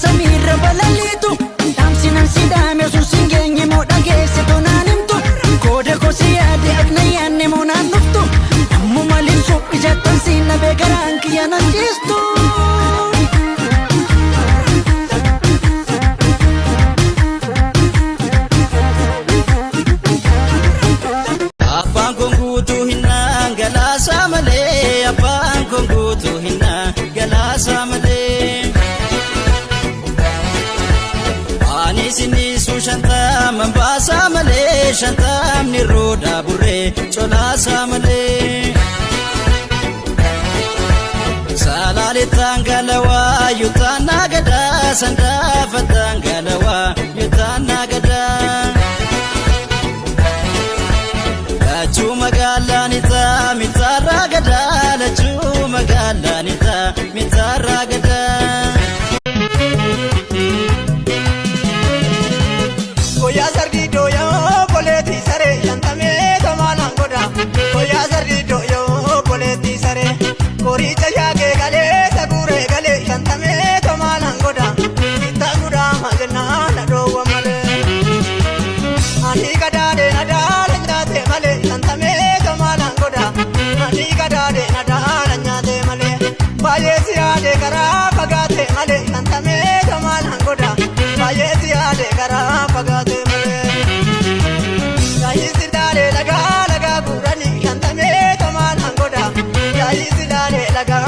samirra balalitu Damsinan sidame sun singenye moda geesse tonanimtu Kode kosi yaade akna yanne monan nuftu Ammu malinsu ijattan sinna begaran kiyanan jistu Shantam basa male shantam ni roda burre chola samale salale tangalawa yutana gada sanda fatangalawa yutana gada lachu magalanita mitara gada lachu magalanita mitara gada Koricha yake gale sagure gale shantame to malangoda ita guda magna na do male ani kada de nada lanyate male shantame to malangoda ani kada de nada lanyate male baye siya de kara pagate male shantame to malangoda baye siya de kara pagate male yayi sidare laga laga burani shantame to malangoda yayi sidare laga